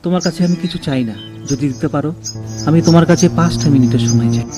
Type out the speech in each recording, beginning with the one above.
তোমার কাছে আমি কিছু চাই না, যদি দিতে পারো আমি তোমার কাছে 5টা মিনিটের সময় চাই।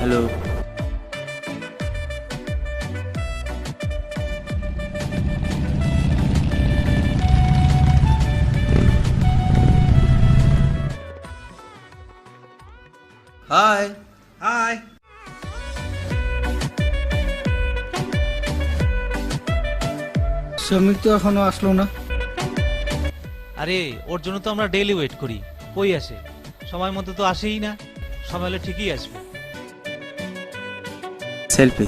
Hello, high high. শ্রমিক তো এখনো আসলো না। আরে ওর জন্য তো আমরা ডেইলি ওয়েট করি, কই আসে? সময় মতো তো আসেই না। সময় হলে ঠিকই আসবে। সেলফি।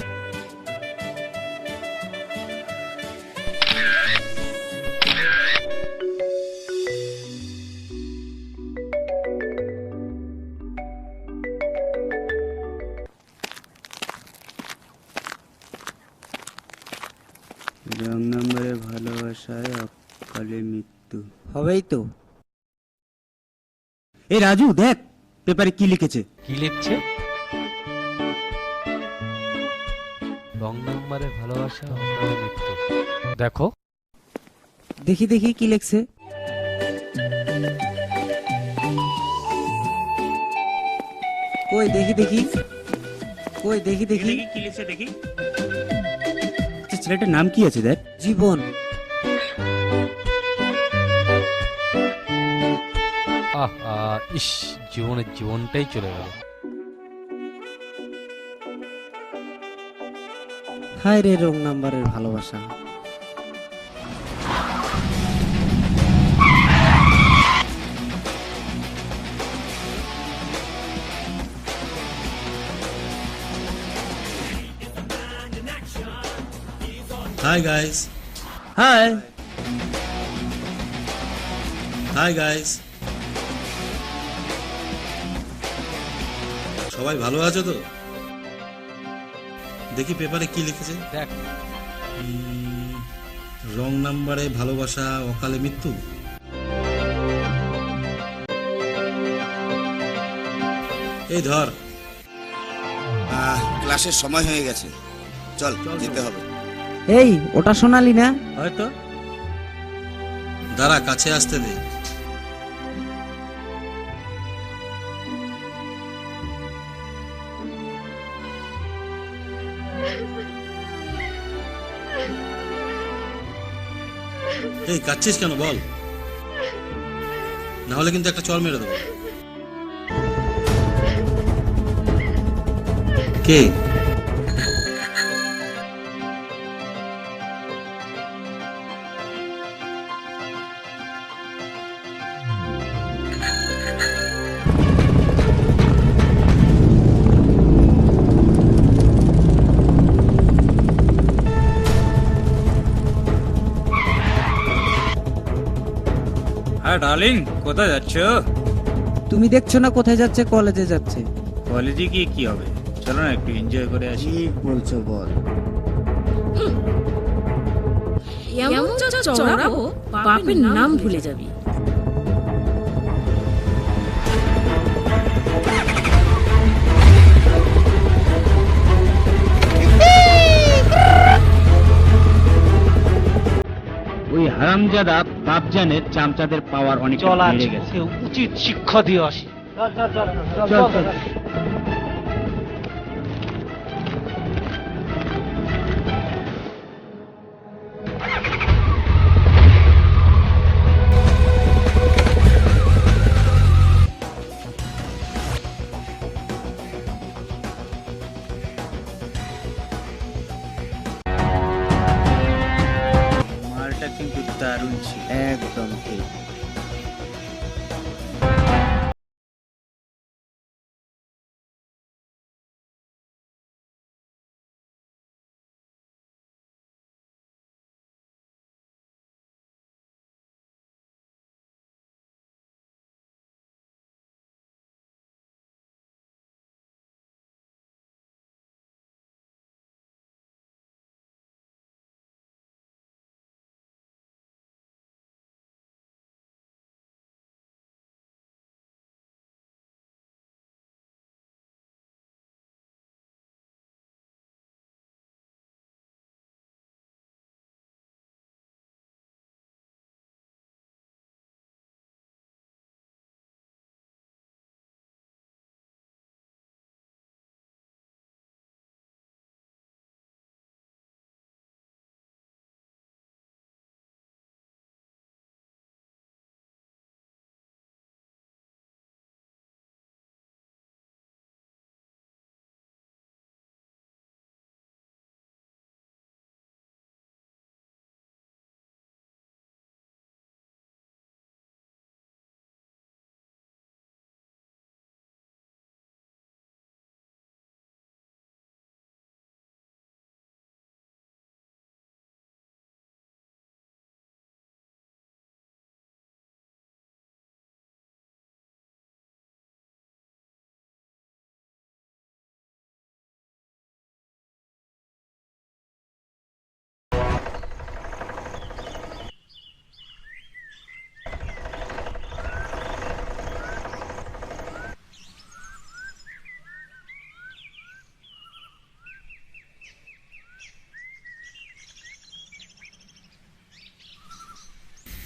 রং নাম্বারে ভালোবাসায় অকালে মৃত্যু। হবেই তো। এই রাজু, দেখ পেপারে কি লিখেছে। কি লিখছে? রং নাম্বারে ভালোবাসা অকালে মৃত্যু। দেখো দেখি দেখি কি লিখছে। কই দেখি দেখি, কই দেখি দেখি কি লিখছে দেখি। ছেলেটার নাম কি আছে দেখ। জীবন। ইস, জীবনটাই চলে গেল। হায় রে রং নাম্বারের ভালোবাসা। Hi guys. Hi Hi guys. সবাই ভালো আছো তো? দেখি পেপারে কি লিখেছে। দেখ, রং নাম্বারে ভালোবাসা অকালে মৃত্যু। এই ধর। ক্লাসের সময় হয়ে গেছে, চল যেতে হবে। এই ওটা শোনালি না? হয়তো। দাঁড়া, কাছে আসতে দে। এই কাচ্ছিস কেন বল, না হলে কিন্তু একটা চর মেরে দেবো। কে? হ্যাঁ ডার্লিং, কোথায় যাচ্ছ? তুমি দেখছো না কোথায় যাচ্ছে? কলেজে যাচ্ছে। কলেজে গিয়ে কি হবে, চলো না একটু এনজয় করে আসি। ঠিক বলছো, বল। এমন চড়াবো বাপের নাম ভুলে যাবি। ওই হারামজাদা বাপজানের চামচাদের পাওয়ার অনেক চল আজ বেড়ে গেছে। ওকে উচিত শিক্ষা দিয়ে আসি। চল চল। মালটা কিন্তু দারুণ ছিল। একদম ঠিক।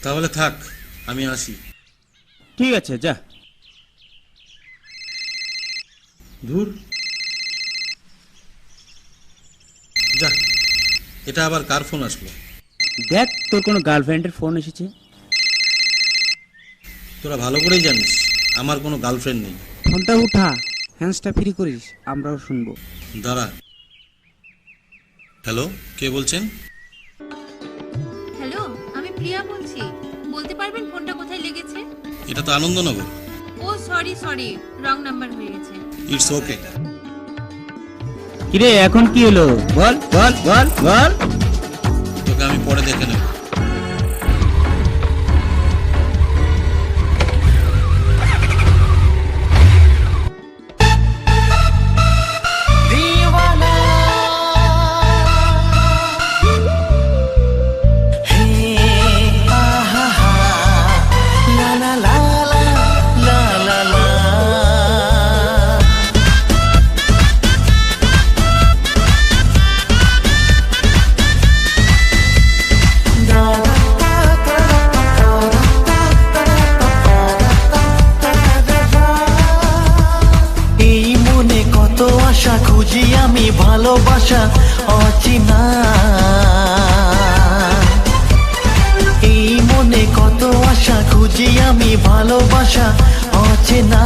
তাহলে থাক, আমি আসি। ঠিক আছে, যা। ধুর, যা, এটা আবার কার ফোন আসলো? দেখ তোর কোনো গার্লফ্রেন্ডের ফোন এসেছে। তোরা ভালো করেই জানিস আমার কোনো গার্লফ্রেন্ড নেই। ফোনটা উঠা, হ্যান্ডসটা ফ্রি করিস, আমরাও শুনবো। দাঁড়া। হ্যালো, কে বলছেন? হ্যালো, আমি প্রিয়া বলছি। বলতে পারবেন ফোনটা কোথায় লেগেছে? এটা তো আনন্দনগর। ও সরি, রং নাম্বার হয়ে গেছে। It's okay. কিরে এখন কি হলো? বল বল বল বল। তোকে আমি পরে দেখে নেব। এই মনে কত আশা খুঁজি আমি ভালোবাসা অচেনা। এই মনে কত আশা খুঁজি আমি ভালোবাসা অচেনা।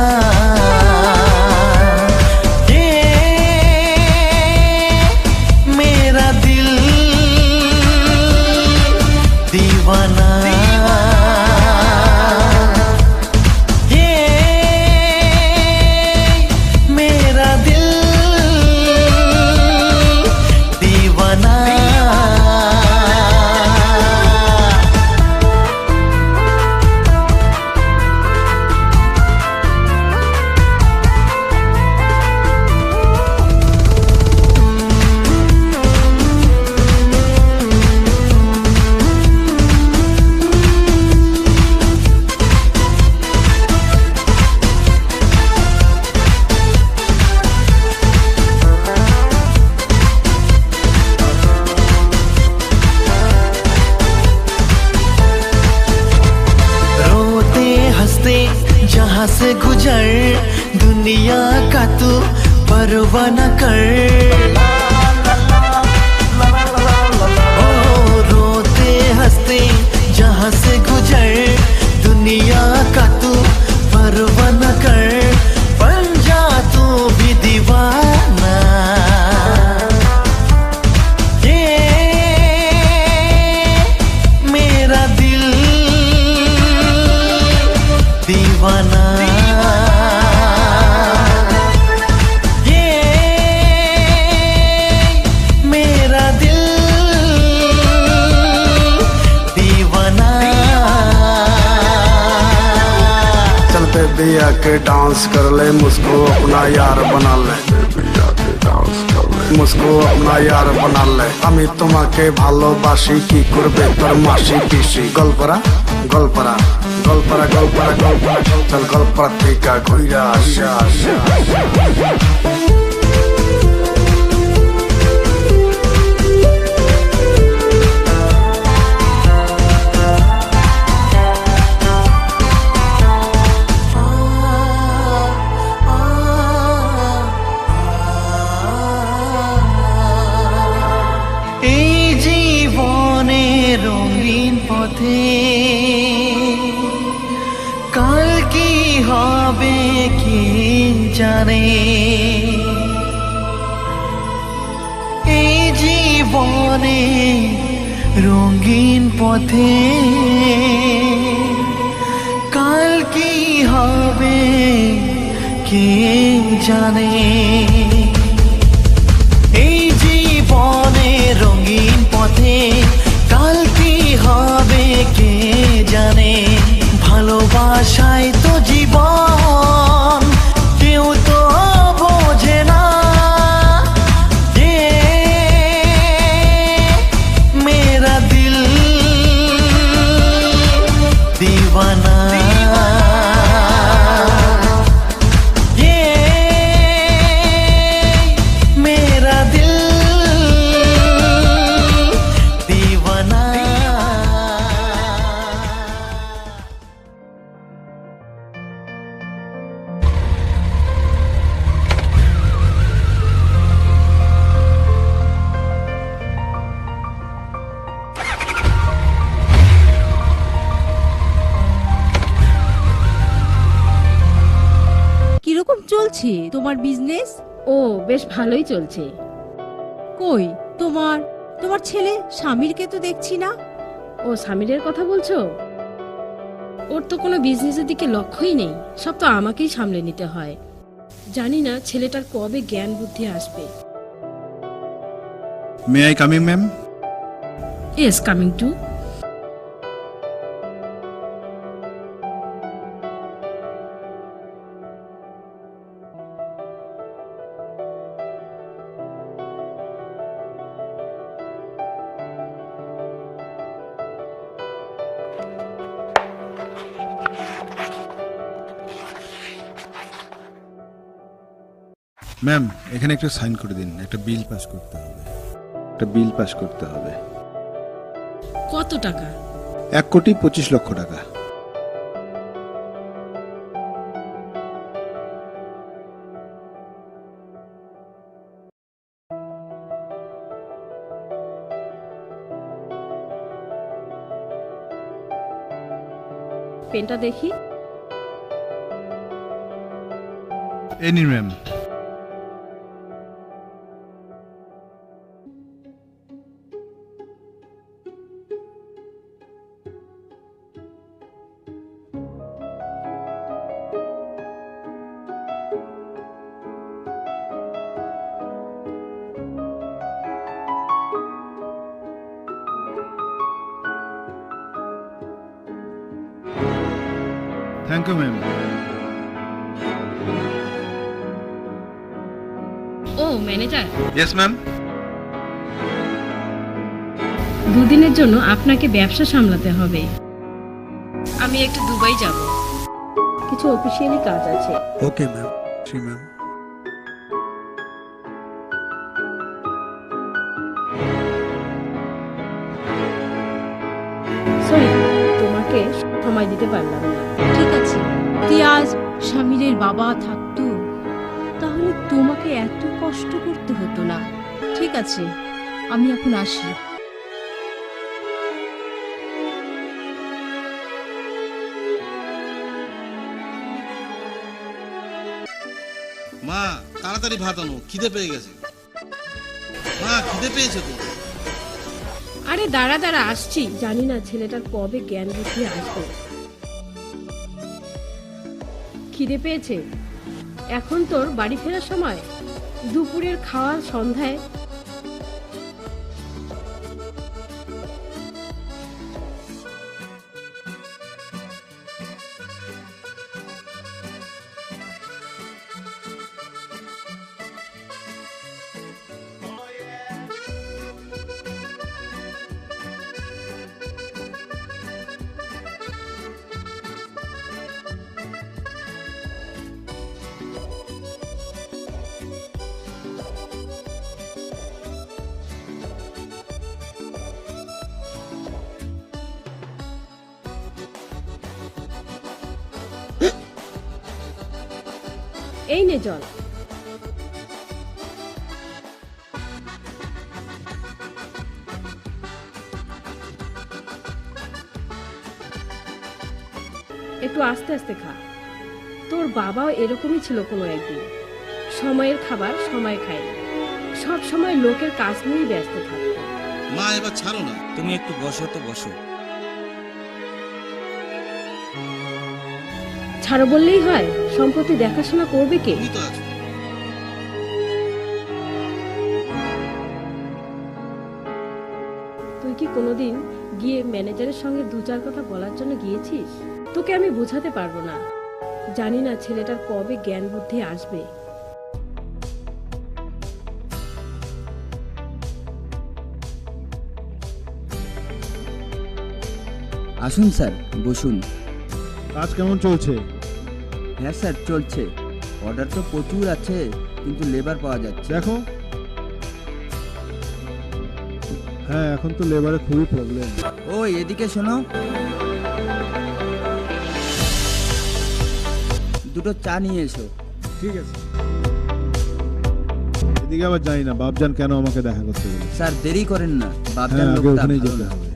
এ মেরা দিল দিওয়ানা। जहाँ से गुजर दुनिया का तू परवाह न कर। ओ रोते हंसते जहाँ से गुजर दुनिया का तू परवाह न कर। बन जा तू भी दीवाना। ये मेरा दिल दीवाना। ये मेरा दिल दीवाना। चल पे बिया के डांस कर ले, मुझको अपना यार बना ले। मुझको अपना यार बना ले। আমি তোমাকে ভালোবাসি, কি করবে তোর মাসি পিসি। গল্পরা গল্পরা গল্পরা গল্পরা গল্পরা চল গল্পরা থেকে ঘুরে আসা। এই জীবনে রঙিন পথে কাল কি হবে কে জানে। এই জীবনে রঙিন পথে কাল কি হবে কে জানে। এই জীবনে রঙিন পথে কাল কি হবে কে জানে। ভালোবাসায় তো জীবন কেউ তো বোঝে না। যে মেরা দিল दीवाना। ये চলছে তোমার বিজনেস? ও বেশ ভালোই চলছে। কই তোমার তোমার ছেলে স্বামীরকে তো দেখছি না। ও স্বামীরের কথা বলছো? ওর তো কোনো বিজনেসের দিকে লক্ষ্যই নেই, সব তো আমাকেই সামলে নিতে হয়। জানি না ছেলেটার কবে জ্ঞান বুদ্ধি আসবে। May I coming ma'am? Yes, coming to. Ma'am এখানে একটু সাইন করে দিন, একটা বিল পাস করতে হবে। কত টাকা? 1,25,00,000 টাকা। পেনটা দেখি। এই নিন ম্যাম। Thank you ma'am. ও ম্যানেজার, ইয়েস ম্যাম। দুদিনের জন্য আপনাকে ব্যবসা সামলাতে হবে। আমি একটু দুবাই যাব, কিছু অফিসিয়ালি কাজ আছে। Okay ma'am. জি ম্যাম। সরি, তোমাকে সময় দিতে পারলাম না। ঠিক আছে, তুই আজ স্বামীরের বাবা থাকতো তাহলে তোমাকে এত কষ্ট করতে হতো না। ঠিক আছে, আমি এখন আসি। মা তাড়াতাড়ি ভাত আনো, খিদে পেয়ে গেছে। মা খিদে পেয়েছে তো। আরে দাঁড়া দাঁড়া, আসছি। জানি না ছেলেটার কবে জ্ঞান বুদ্ধি আসবে। খিদে পেয়েছে? এখন তোর বাড়ি ফেরার সময়? দুপুরের খাওয়া সন্ধ্যায়? এই নে জল। একটু আস্তে আস্তে খা। তোর বাবাও এরকমই ছিল কোনো একদিন। সময়ের খাবার সময় খায়, সব সময় লোকের কাজ নিয়েই ব্যস্ত থাকতো। মা এবার ছাড়ো না। তুমি একটু বসো তো, বসো। ছাড়ো বললেই হয়? সম্পত্তি দেখাশোনা করবে কে? তুমি তো আছো। তুই কি কোনোদিন গিয়ে ম্যানেজারের সঙ্গে দু চার কথা বলার জন্য গিয়েছিস? তোকে আমি বোঝাতে পারবো না। জানি না ছেলেটার কবে জ্ঞান বুদ্ধি আসবে। আসুন স্যার, বসুন। কাজ কেমন চলছে? হ্যাঁ স্যার, চলছে। অর্ডার তো প্রচুর আছে, কিন্তু লেবার পাওয়া যাচ্ছে। দেখো, হ্যাঁ এখন তো লেবারের খুবই প্রবলেম। ও এদিকে শোনো, দুটো চা নিয়ে এসো। ঠিক আছে। এদিকে আবার জানি না বাপজান কেন আমাকে দেখা করতে বলে। স্যার দেরি করেন না, বাপজান হ্যাঁ, আগে লোকটা ওখানেই ভালো যেতে না। হবে।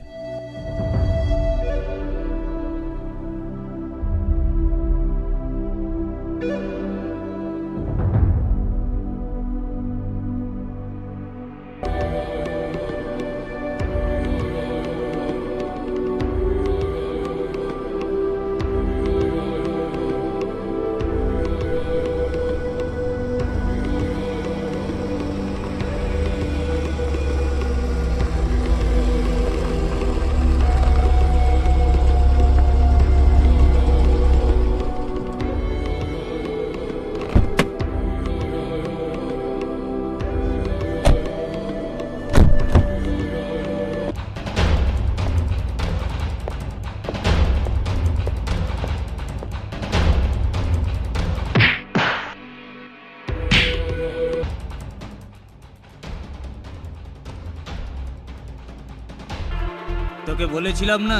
তোকে বলেছিলাম না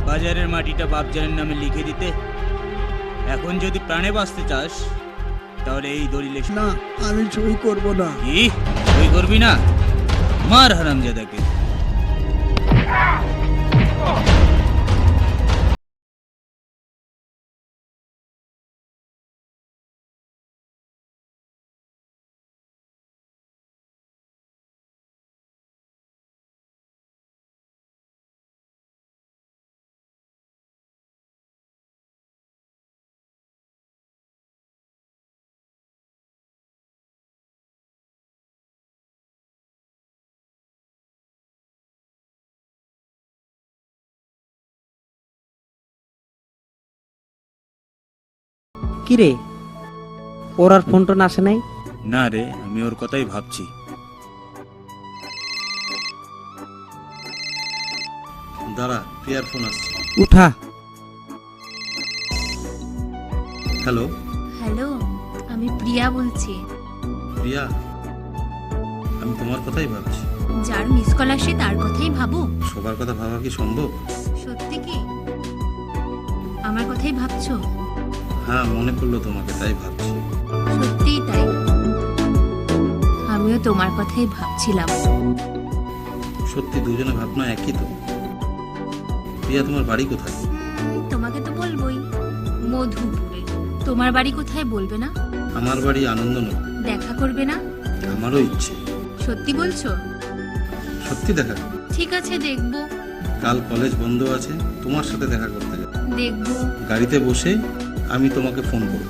বাজারের মাটিটা বাপজানের নামে লিখে দিতে। এখন যদি প্রাণে বাঁচতে চাস তাহলে এই দলিলে না, আমি সই করব না। কি সই করবি না? মার হারামজাদাকে। কিরে, ওর আর ফোন টোন আসে নাই? না রে, আমি ওর কথাই ভাবছি। দাঁড়া, প্রিয়ার ফোন আসছে। উঠা। হ্যালো হ্যালো, আমি প্রিয়া বলছি। প্রিয়া, আমি তোমার কথাই ভাবছি। যার মিস কল আসে তার কথাই ভাবো? সবার কথা ভাবা কি সম্ভব? সত্যি কি আমার কথাই ভাবছো? হ্যাঁ, মনে পড়লো তোমাকে, তাই ভাবছি। সত্যিই তাই, আমিও তোমার কথাই ভাবছিলাম। সত্যি দুজনে ভাবনা একই তো। প্রিয়া, তোমার বাড়ি কোথায়? তোমাকে তো বলবোই, মধুপুরে। তোমার বাড়ি কোথায় বলবে না? আমার বাড়ি আনন্দনগর। দেখা করবে না? আমারও ইচ্ছে। সত্যি বলছো? সত্যি দেখা করব। ঠিক আছে, দেখবো। কাল কলেজ বন্ধ আছে, তোমার সাথে দেখা করতে যাব। দেখবো। গাড়িতে বসে আমি তোমাকে ফোন করব।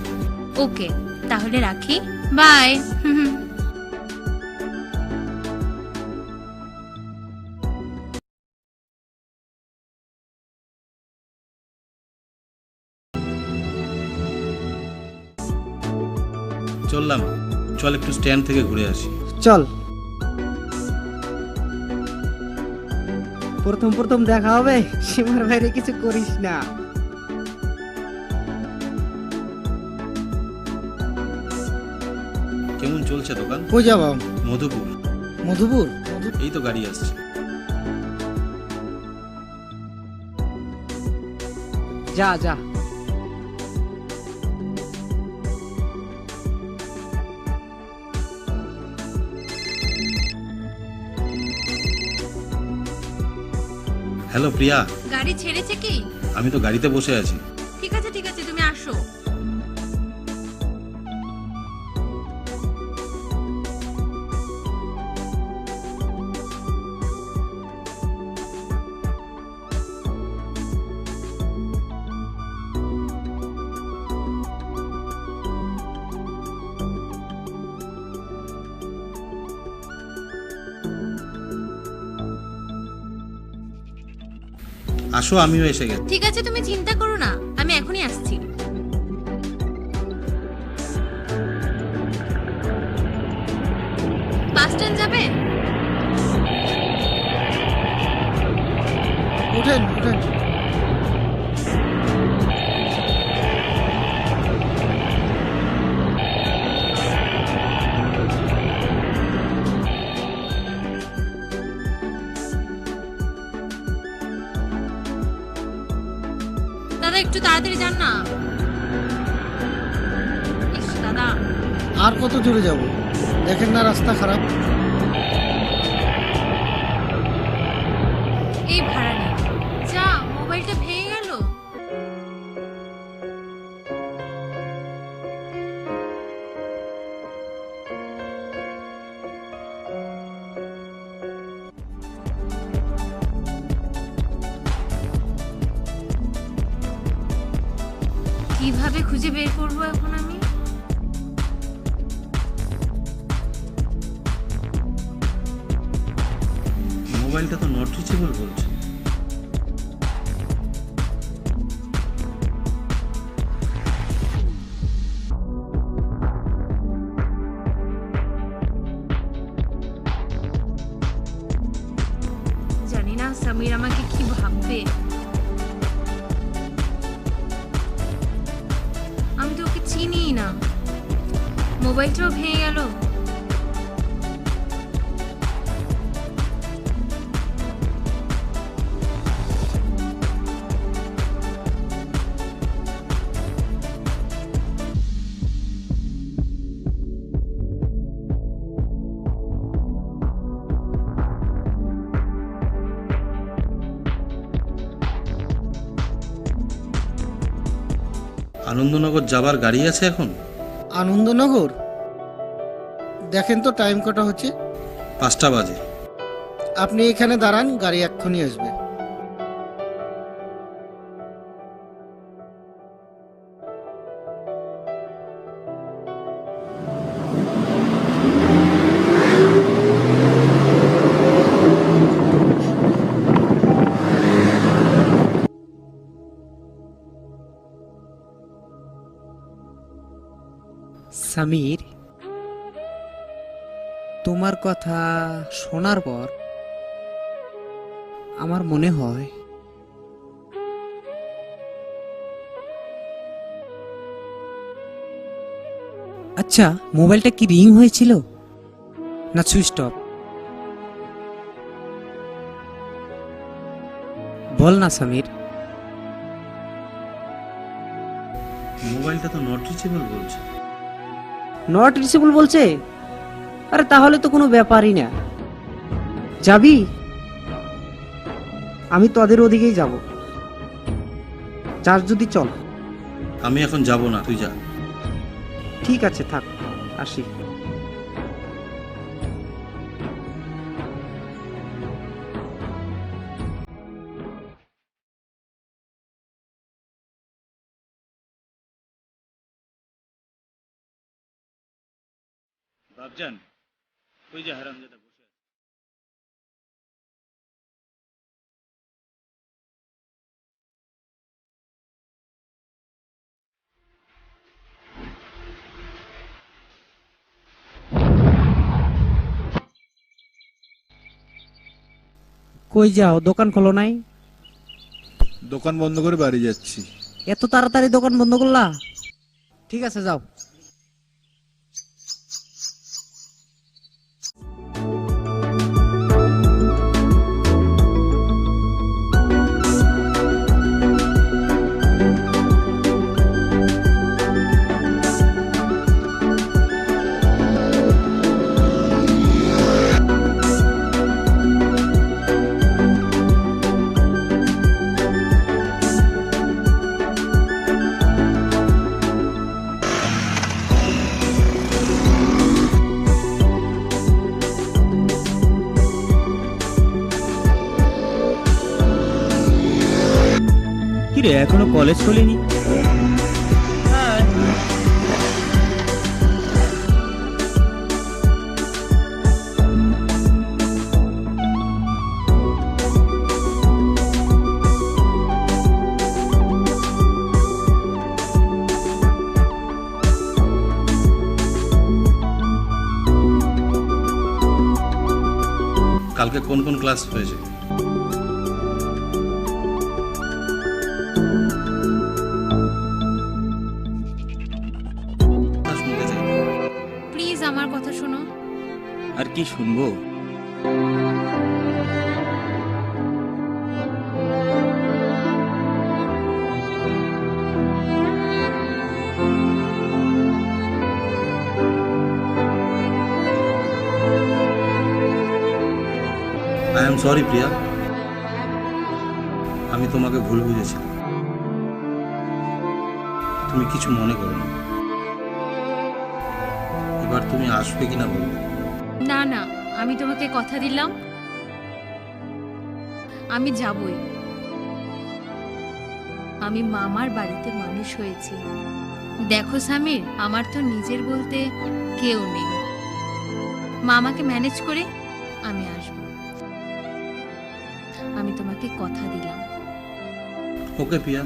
ওকে, তাহলে রাখি, বাই। চললাম, চল একটু স্ট্যান্ড থেকে ঘুরে আসি। চল। প্রথম প্রথম দেখা হবে, সীমার বাইরে কিছু করিস না। কেমন চলছে দোকান? কই যাব? মধুপুর। মধুপুর? এই তো গাড়ি আসছে। যা যা। হ্যালো প্রিয়া, গাড়ি ছেড়েছে কি? আমি তো গাড়িতে বসে আছি। ঠিক আছে ঠিক আছে, তুমি আসো। আসো, আমিও এসে গেছি। ঠিক আছে, তুমি চিন্তা করো না, আমি এখনই আসছি। বাস স্ট্যান্ড যাবে? উঠেন উঠেন। দাদা একটু তাড়াতাড়ি যান না। ইস দাদা, আর কত দূরে যাব? দেখেন না রাস্তা খারাপ। এই ভাড়া নেই। যা, মোবাইলটা ভেঙে গেল। কিভাবে খুঁজে বের করবো এখন আমি? মোবাইলটা তো নট রিচেবল বলছে। জানি না সমীর আমাকে কি ভাববে। আমি তো ওকে চিনি না, মোবাইলটাও ভেঙে গেল। আনন্দনগর যাবার গাড়ি আছে এখন? আনন্দনগর? দেখেন তো টাইম কটা হচ্ছে। 5টা বাজে। আপনি এখানে দাঁড়ান, গাড়ি এক্ষুনি আসবে। সামির, তোমার কথা শোনার পর আমার মনে হয় আচ্ছা, মোবাইলটা কি রিং হয়েছিল না সুইচ অফ? বল না সামির। মোবাইলটা তো নট রিচেবল বলছে। নট রিচেবল বলছে? আরে তাহলে তো কোনো ব্যাপারই না। যাবি? আমি তোদের ওদিকেই যাব। চার্জ যদি চল। আমি এখন যাব না, তুই যা। ঠিক আছে, থাক, আসি। বাবজান, ওই যে হারামজাদা বসে আছে। কই যাও? দোকান খোলো নাই? দোকান বন্ধ করে বাড়ি যাচ্ছি। এত তাড়াতাড়ি দোকান বন্ধ করলা? ঠিক আছে, যাও। কিরে, এখনো কলেজ খোলেনি? কালকে কোন কোন ক্লাস হয়েছে? প্লিজ আমার কথা শোনো। আর কি শুনবো? আই এম সরি প্রিয়া, আমি তোমাকে ভুল বুঝেছিলাম। তুমি কিছু মনে করো না। এবার তুমি আসবে কিনা বলো। না না, আমি তোমাকে কথা দিলাম আমি যাবই। আমি মামার বাড়িতে মানুষ হয়েছি। দেখো সামির, আমার তো নিজের বলতে কেউ নেই। মামাকে ম্যানেজ করে আমি আসব। আমি তোমাকে কথা দিলাম। ওকে প্রিয়া।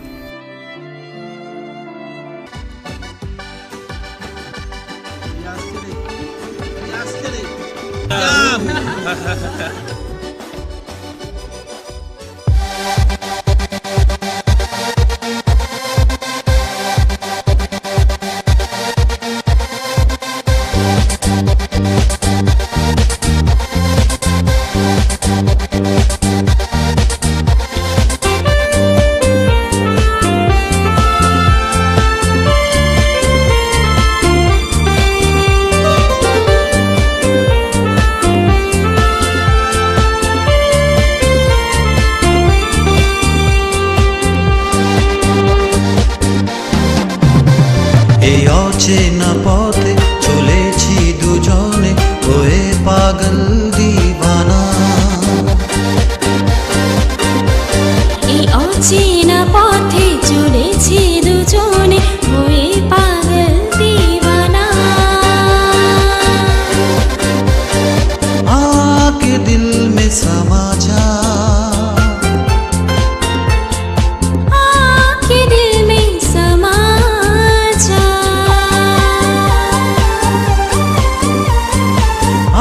অচেনা পথে চলেছি দুজনে হয়ে পাগল দিবানা। এই অচেনা পথে চলেছি দুজনে হয়ে পাগল দিবানা। आके दिल में समा जा, आके दिल में समा जा।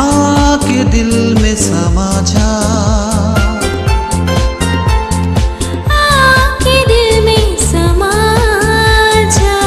आके दिल में समा जा, आके दिल में समा जा।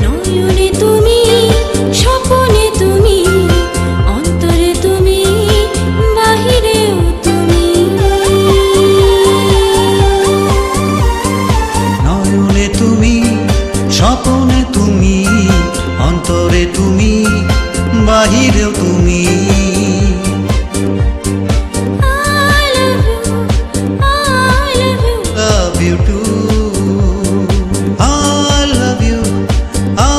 নয়নে তুমি, স্বপনে তুমি, অন্তরে তুমি, বাহিরেও তুমি। নয়নে তুমি, স্বপনে তুমি, অন্তরে তুমি, বাহিরেও তুমি। I love you, I love you, Love you too, I love you, I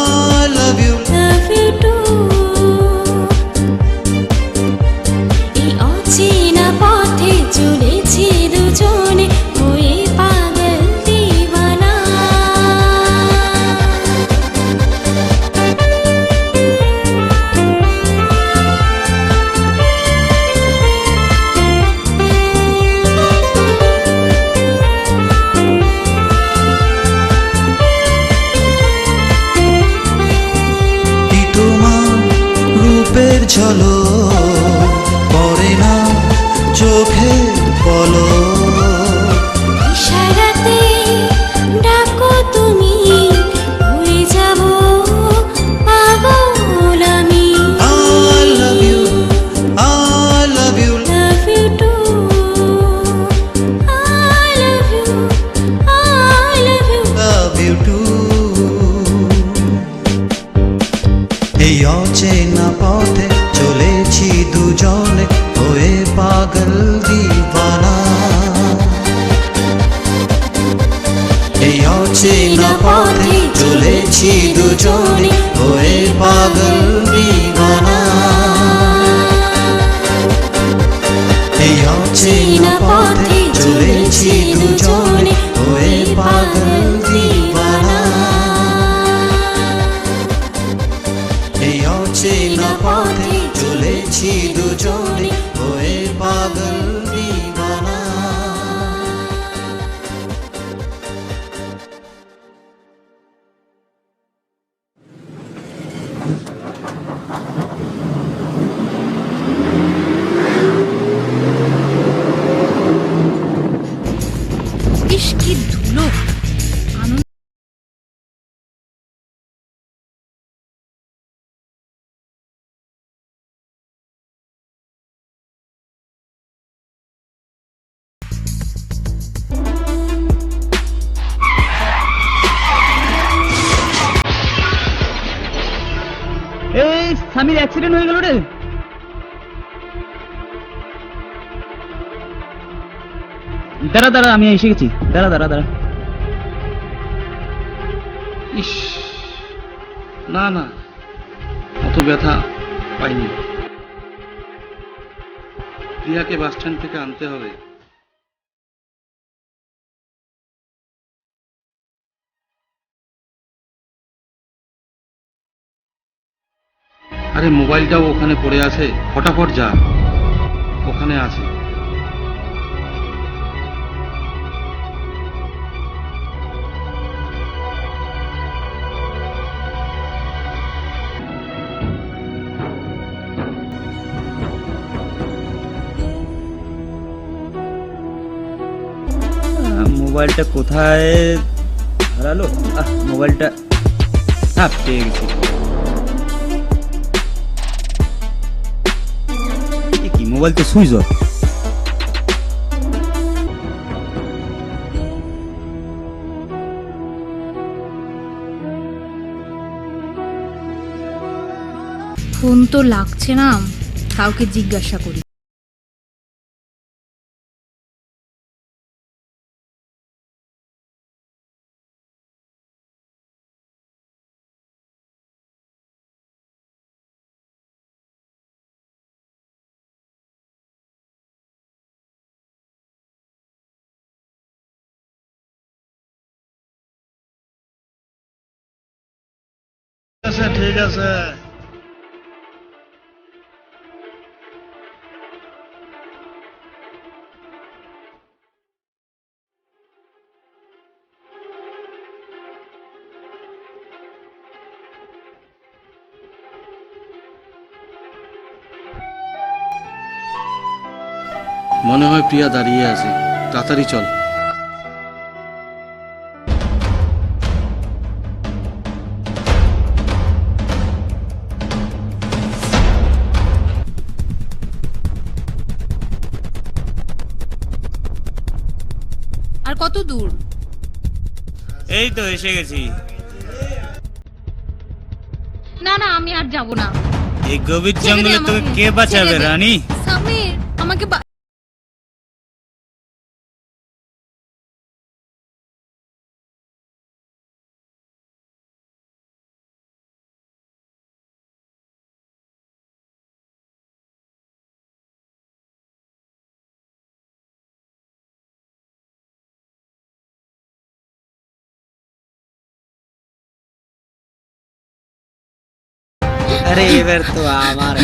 love you. love you too. এই অচেনা পথে চলেছি দুজনে হয়ে পাগল দিবানা। কি তোমার রূপের ঝলক পড়ে না চোখের পলক। ইশারাতে ডাকো তুমি, হয়ে যাব পাগল আমি। I love you, I love you. Love you too, I love you, I love you. Love you too. এই অচেনা পথে চলেছি দুজনে হয়ে পাগল দিবানা। এই অচেনা পথে চলেছি দুজনে হয়ে পাগল দিবানা। এই অচেনা পথে চলেছি দুজনে হয়ে পাগল দিবানা। এই অচেনা পথে চলেছি দুজনে হয়ে পাগল দিবানা। ইস কি ধুলো। এই স্বামীর অ্যাক্সিডেন্ট হয়ে গেল রে। দাঁড়া দাঁড়া, আমি এসে গেছি। দাঁড়া দাঁড়া দাঁড়া। ইস, না না, অত ব্যথা পাইনি। প্রিয়াকে বাস স্ট্যান্ড থেকে আনতে হবে। আরে মোবাইলটাও ওখানে পড়ে আছে, ফটাফট যা, ওখানে আছে। মোবাইলটা কোথায় হারালো? মোবাইলটা সাপ পেয়ে গেছি। এ কি মোবাইল তো সুইচ অফ। ফোন তো লাগছে না, কাউকে জিজ্ঞাসা করি। ঠিক আছে। মনে হয় প্রিয়া দাঁড়িয়ে আছে, তাড়াতাড়ি চল। আর কত দূর? এই তো এসে গেছি। না না, আমি আর যাব না। এই গভীর জঙ্গলে তোকে কে বাঁচাবে রানী? সামির আমাকে আরে এবার তো আমার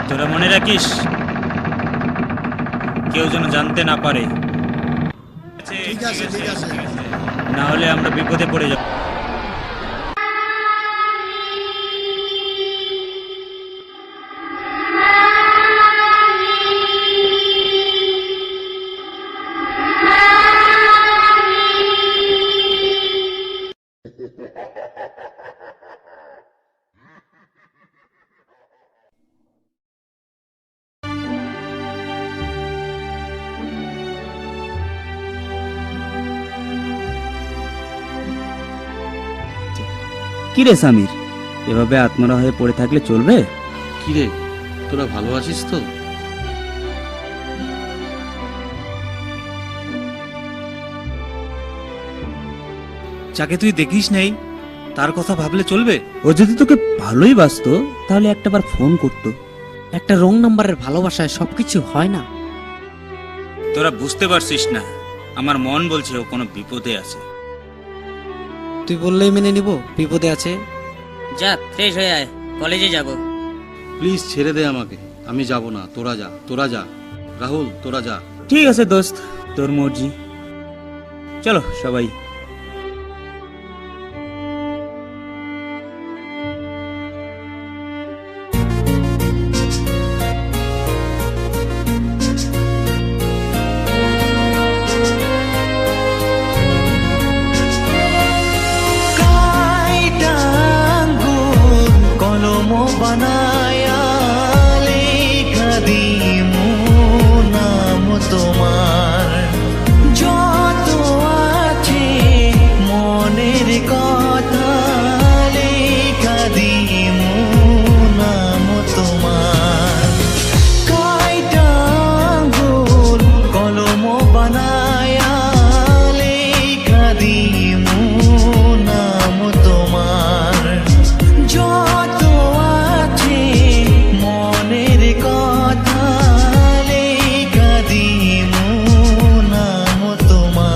তোরা মনে রাখিস, কেউ যেন জানতে না পারে। ঠিক আছে ঠিক আছে। না হলে আমরা বিপদে পড়ে যাব। কিরে সামির, এভাবে আত্মরা হয়ে পড়ে থাকলে চলবে? কিরে, তোরা ভালো আছিস তো? যাকে তুই দেখিস নাই তার কথা ভাবলে চলবে? ও যদি তোকে ভালোই বাসতো তাহলে একটাবার ফোন করতো। একটা রং নাম্বারের ভালোবাসায় সবকিছু হয় না। তোরা বুঝতে পারছিস না, আমার মন বলছে ও কোনো বিপদে আছে। তুই বললেই মেনে নিব বিপদে আছে। যা ফ্রেশ হয়ে আয়, কলেজে যাব। প্লিজ ছেড়ে দে আমাকে, আমি যাব না, তোরা যা। রাহুল তোরা যা। ঠিক আছে দোস্ত, তোর মর্জি। চলো সবাই। কলম বানায়া লেখা দিমু নাম তোমার, যত আছে মনের কথা লেখা দিমু নাম তোমার। কাইটা আঙ্গুর কলম বানায়া লেখা দিমু নাম তোমার, যত আছে মনের কথা লেখা দিমু নাম তোমার।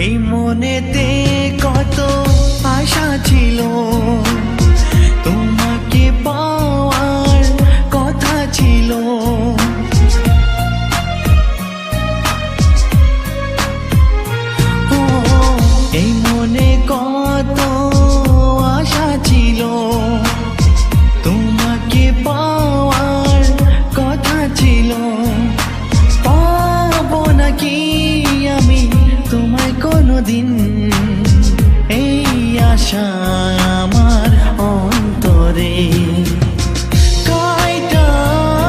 এই মনেতে কত আশা ছিল, তোমাকে পাওয়ার কথা ছিল। ও, এই মনে কত আশা ছিল, তোমাকে পাওয়ার কথা ছিল। পাবো নাকি আমি তোমায় কোনোদিন, এই আশা আমার অন্তরে। কয়টা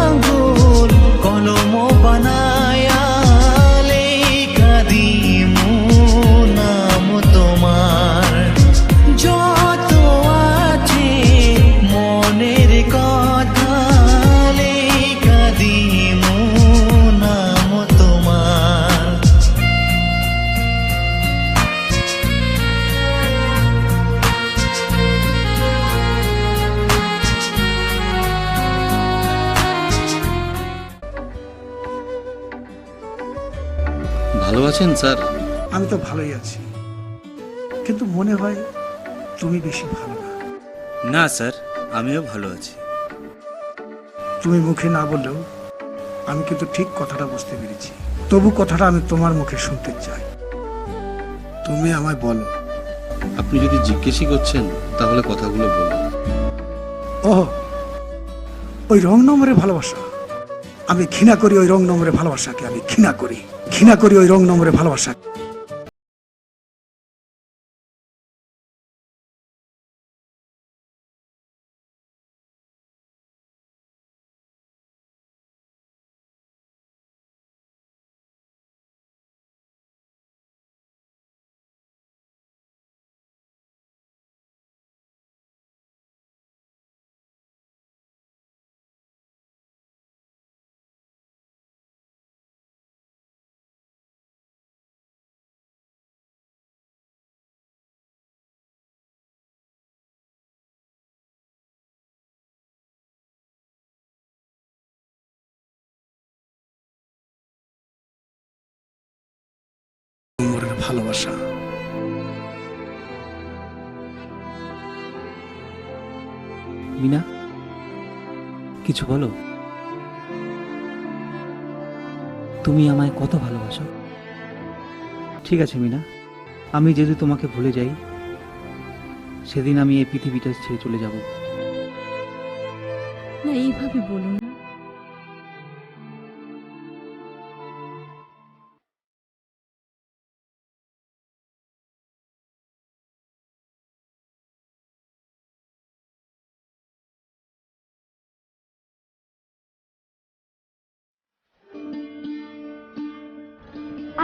আঙ্গুর কলম বানায়া লেখা দিমু নাম তোমার, যত আছে মনের কথা লেখা দিমু নাম তোমার। ভালো আছেন স্যার? আমি তো ভালোই আছি, কিন্তু মনে হয় তুমি বেশি ভালো না। না স্যার, আমিও ভালো আছি। তুমি মুখে না বললেও আমি কিন্তু ঠিক কথাটা বুঝতে পেরেছি। তবু কথাটা আমি তোমার মুখে শুনতে চাই। তুমি আমায় বলো। আপনি যদি জিজ্ঞেসই করছেন তাহলে কথাগুলো বলুন। ওহ, ওই রং নম্বরে ভালোবাসা আমি ঘৃণা করি। ওই রং নম্বরে ভালোবাসাকে আমি ঘৃণা করি, ঘৃণা করি ওই রং নম্বরে ভালোবাসা। নম্বরের ভালোবাসা। মিনা, কিছু বলো। তুমি আমায় কত ভালোবাসো। ঠিক আছে মিনা, আমি যদি তোমাকে ভুলে যাই সেদিন আমি এই পৃথিবীটা ছেড়ে চলে যাব। না, এইভাবে বলো না।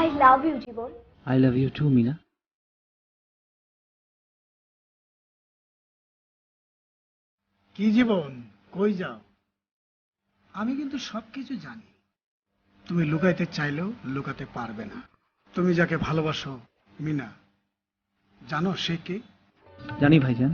I love you, Jibon. I love you too Mina. কি জীবন, কই যাও? আমি কিন্তু সবকিছু জানি। তুমি লুকাইতে চাইলেও লুকাতে পারবে না। তুমি যাকে ভালোবাসো মিনা, জানো সে কে? জানি ভাইজান।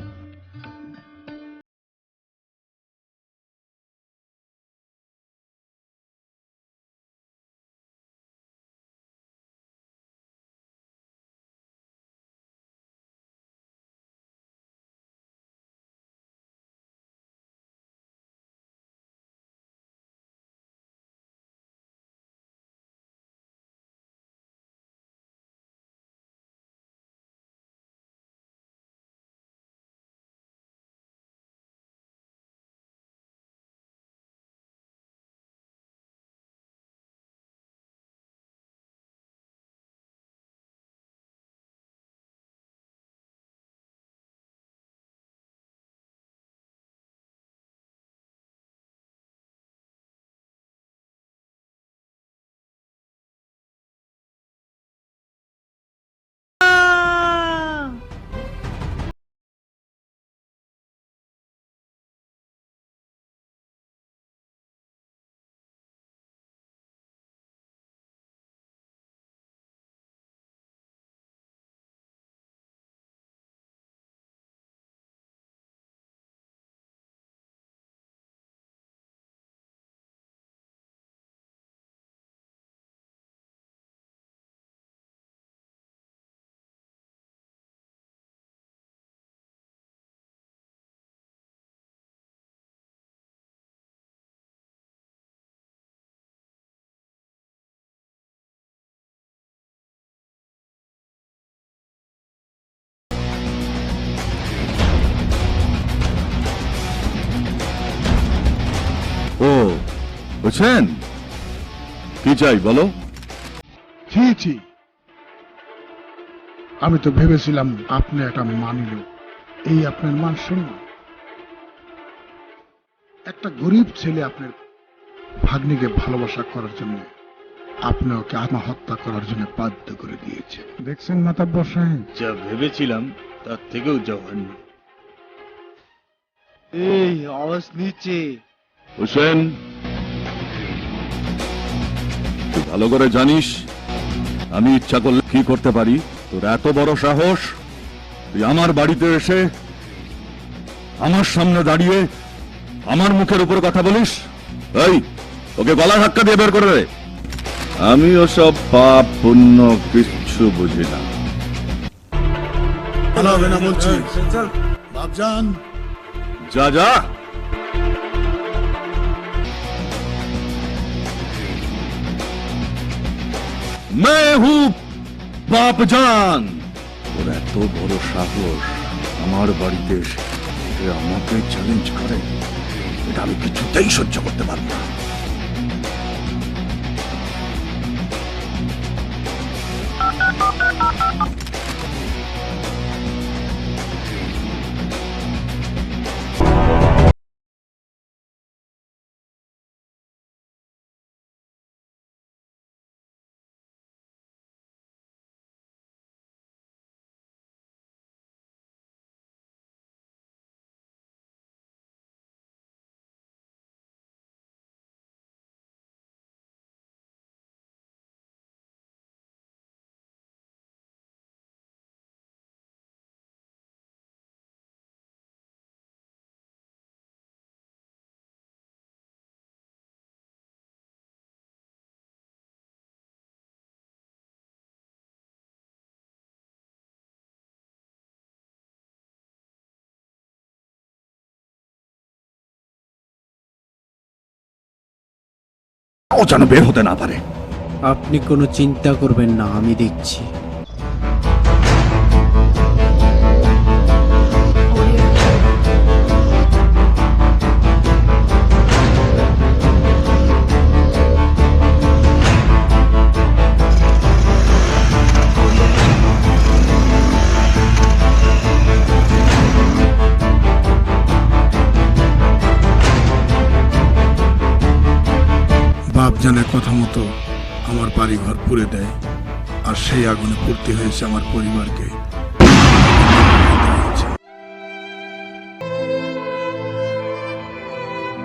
ও বুঝছেন, কি চাই বলো? ছি ছি, আমি তো ভেবেছিলাম আপনি একটা মানিল, এই আপনার মান সম্মান। একটা গরিব ছেলে আপনার ভাগ্নিকে ভালোবাসা করার জন্য আপনি ওকে আত্মহত্যা করার জন্য বাধ্য করে দিয়েছে। দেখছেন মাতাব্বর সাহেব, যা ভেবেছিলাম তার থেকেও জঘন্য। এই আওয়াজ নিচে। হোসেন, তুই ভালো করে জানিস আমি ইচ্ছা করলে কি করতে পারি। তোর এত বড় সাহস, তুই আমার বাড়িতে এসে আমার সামনে দাঁড়িয়ে আমার মুখের উপর কথা বলিস? এই, ওকে গলা ধাক্কা দিয়ে বের করে দে। আমি ওসব পাপ পুণ্য কিচ্ছু বুঝি না। ভালো হবে না বলছি। বাপজান, যা যা। मैं हूँ বাপজান। ওর এত বড় সাহস আমার বাড়িতে এসে আমাকে চ্যালেঞ্জ করে, এটা আমি কিছুতেই সহ্য করতে পারবো না। ও যেন বের হতে না পারে। আপনি কোনো চিন্তা করবেন না, আমি দেখছি। বাপজানের কথা মতো আমার বাড়ি ঘর পুড়ে দেয়, আর সেই আগুনে পূর্তি হয়েছে আমার পরিবারকে।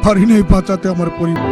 পারি নাই বাঁচাতে আমার পরিবার।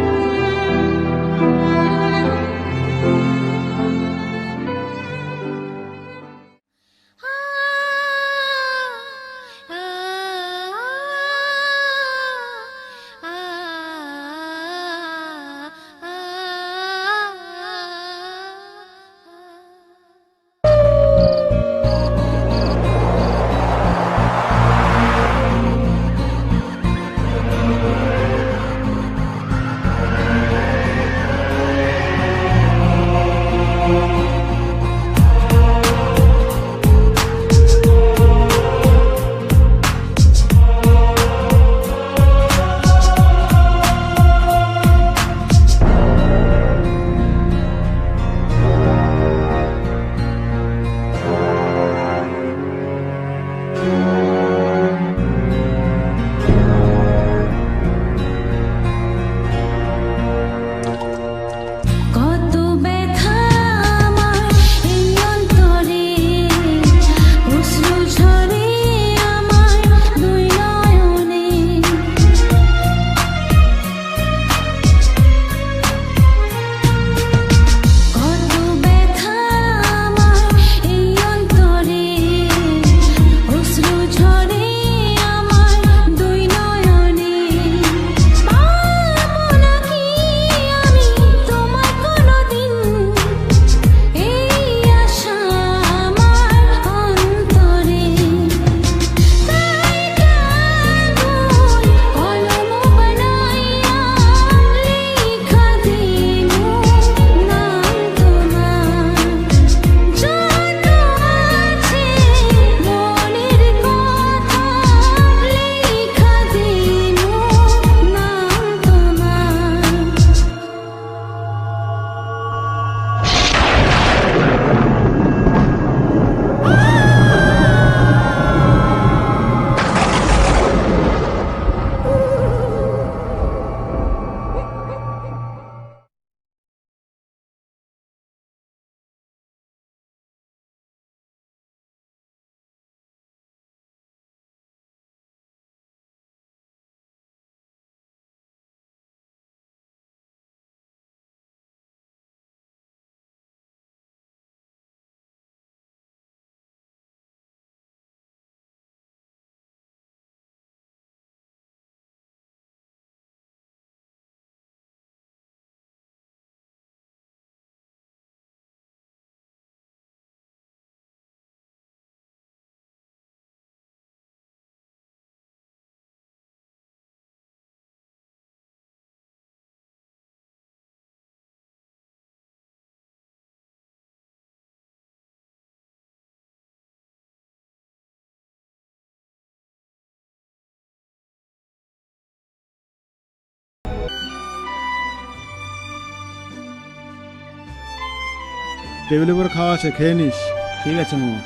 টেবিলের উপর খাওয়া আছে, খেয়ে নিস। ঠিক আছে মামা।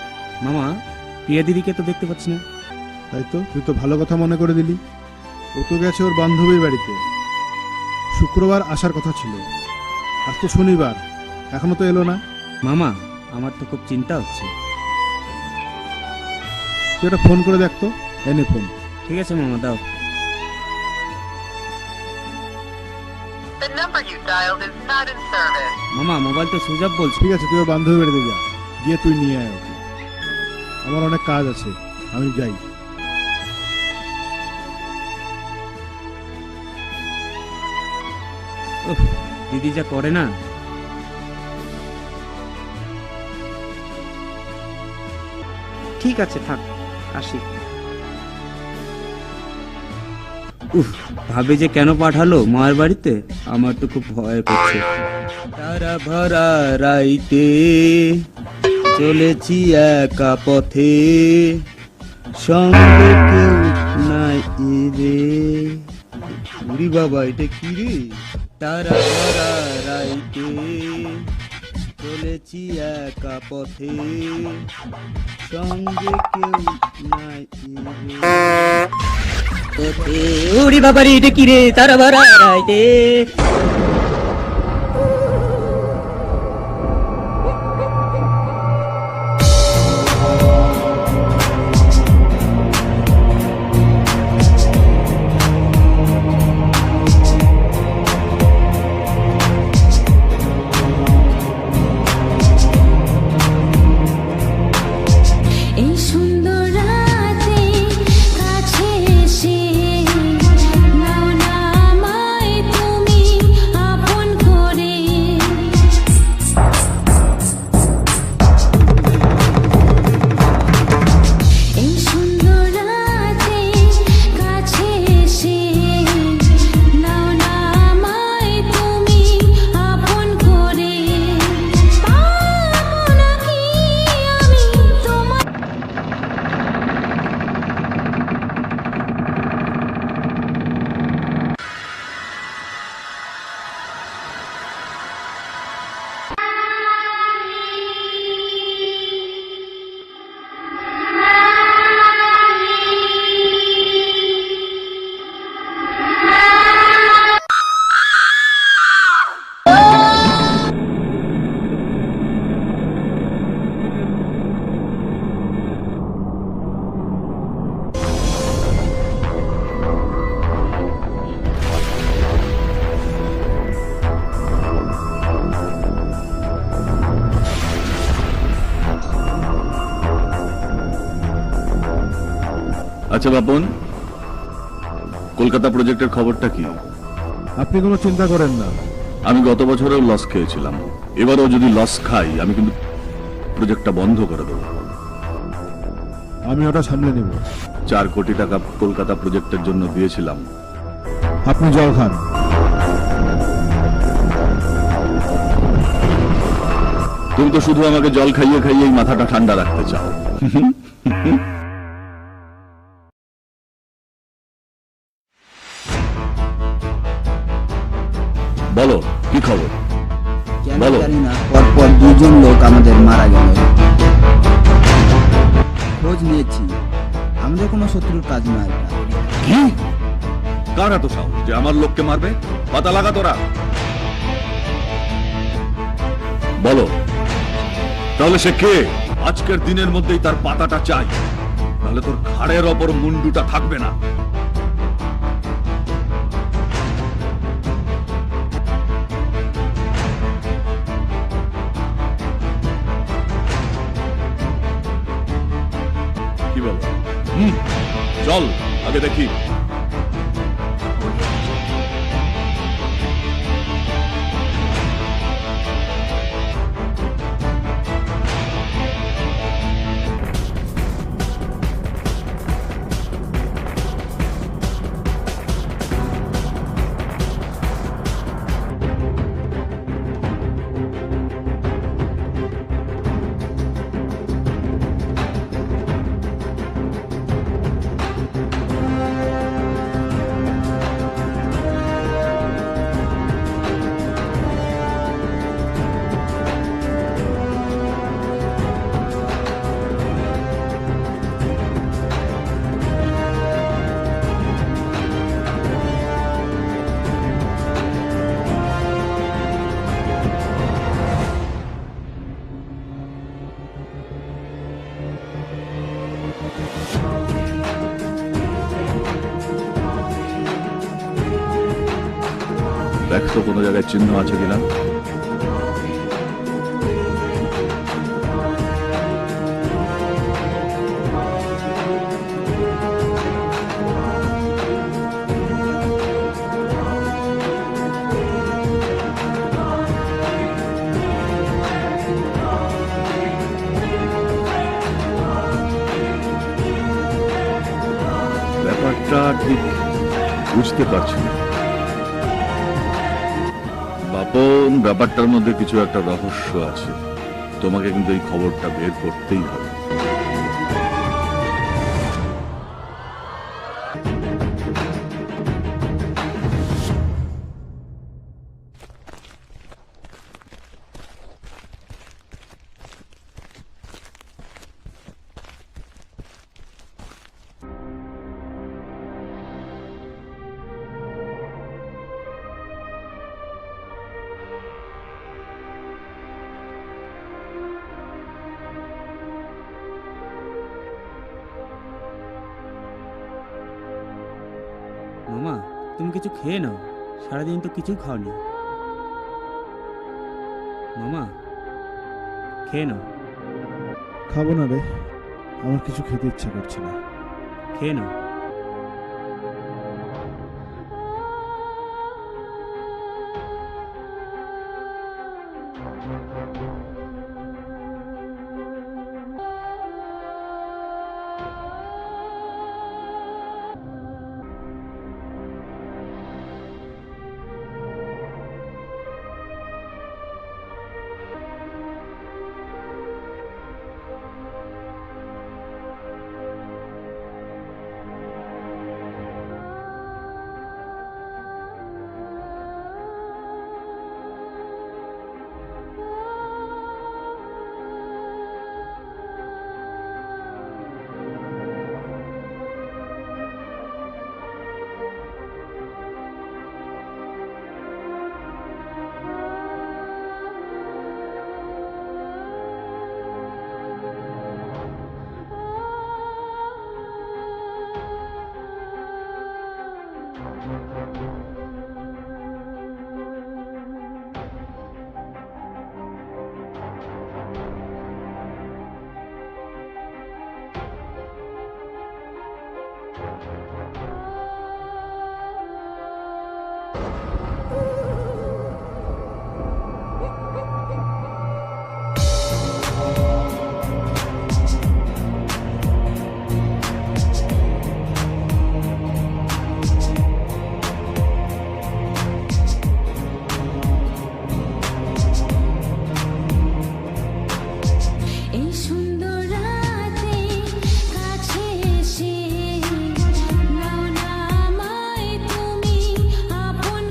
মামা, প্রিয়া দিদিকে তো দেখতে পাচ্ছি না। তাই তো, তুই তো ভালো কথা মনে করে দিলি। ও তো গেছে ওর বান্ধবীর বাড়িতে। শুক্রবার আসার কথা ছিল, আজ তো শনিবার, এখনো তো এলো না। মামা, আমার তো খুব চিন্তা হচ্ছে। তুই একটা ফোন করে দেখ তো। এনে ফোন। ঠিক আছে মামা, দাও। মামা, মোবাইল তো সুইচ অফ বলছে। ঠিক আছে, তুই ওর বান্ধবীর বাড়িতে যা, গিয়ে তুই নিয়ে আয় ওকে। আমার অনেক কাজ আছে, আমি যাই। দিদি যা করে না। ঠিক আছে, থাক, আসি। ভাবে যে কেন পাঠালো মায়ের বাড়িতে, আমার তো খুব ভয় করছে। তারা ভরা রাইতে চলেছি একা পথে, সঙ্গে কেউ নাই রে। উরি বাবা, এটা কি রে? তারা ভরা রাইতে চলেছি একা পথে, সঙ্গে কেউ নাই রে। উরি বাবা রে, এটা কি রে? তারা ভরা রাইতে। এই সুন্দর রাতে কাছে এসে নাও না আমায় তুমি আপন করে। এই সুন্দর রাতে কাছে এসে নাও না আমায় তুমি আপন করে। পাবো নাকি আমি তোমার। আচ্ছা বাপন, কলকাতা প্রজেক্টের খবরটা কি? আপনি কোনো চিন্তা করেন না। আমি গত বছরেও লস খেয়েছিলাম, এবারও যদি লস খাই আমি কিন্তু প্রজেক্টটা বন্ধ করে দেবো। আমি ওটা সামলে নেব। 4 কোটি টাকা কলকাতা প্রজেক্টের জন্য দিয়েছিলাম। আপনি জল খান। তুমি তো শুধু আমাকে জল খাইয়ে খাইয়েই মাথাটা ঠান্ডা রাখতে চাও। বলো কি খবর? কেন বলো। জানি না, পরপর 2জন লোক আমাদের মারা গেল। খোঁজ নিয়েছি, আমাদের কোনো শত্রুর কাজ না এটা। কি? কার এত সাহস যে আমার লোককে মারবে? পাতা লাগা তোরা। বলো তাহলে সে কে? আজকের দিনের মধ্যেই তার পাতাটা চাই, নাহলে তোর ঘাড়ের ওপর মুন্ডুটা থাকবে না। কি বলো? চল আগে দেখি। দেখ তো কোনো জায়গায় চিহ্ন আছে কিনা। ব্যাপারটা ঠিক বুঝতে পারছি না বাপন, ব্যাপারটার মধ্যে কিছু একটা রহস্য আছে। তোমাকে কিন্তু এই খবরটা বের করতেই হবে। মামা, তুমি কিছু খেয়ে নাও, সারাদিন তো কিছু খাওনি। মামা, খেয়ে নাও। খাবো না রে, আমার কিছু খেতে ইচ্ছা করছে না। খেয়ে নাও। আপন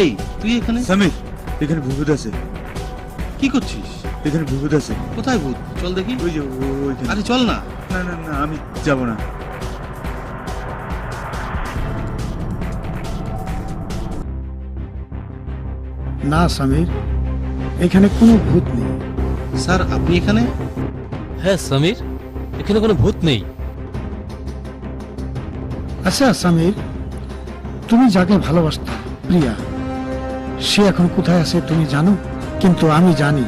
এই তুই এখানে? সামির, এখানে ভূত আছে। কি করছিস? এখানে ভূত আছে। কোথায় ভূত? চল দেখি। ওই যে ওইখানে। আরে চল না। না না না, আমি যাব না। না সামির, এখানে কোনো ভূত নেই। স্যার আপনি এখানে? হ্যাঁ সমীর, এখানে কোনো ভূত নেই। আচ্ছা সামির, তুমি যাকে ভালোবাসতে প্রিয়া, সে এখন কোথায় আছে তুমি জানো? কিন্তু আমি জানি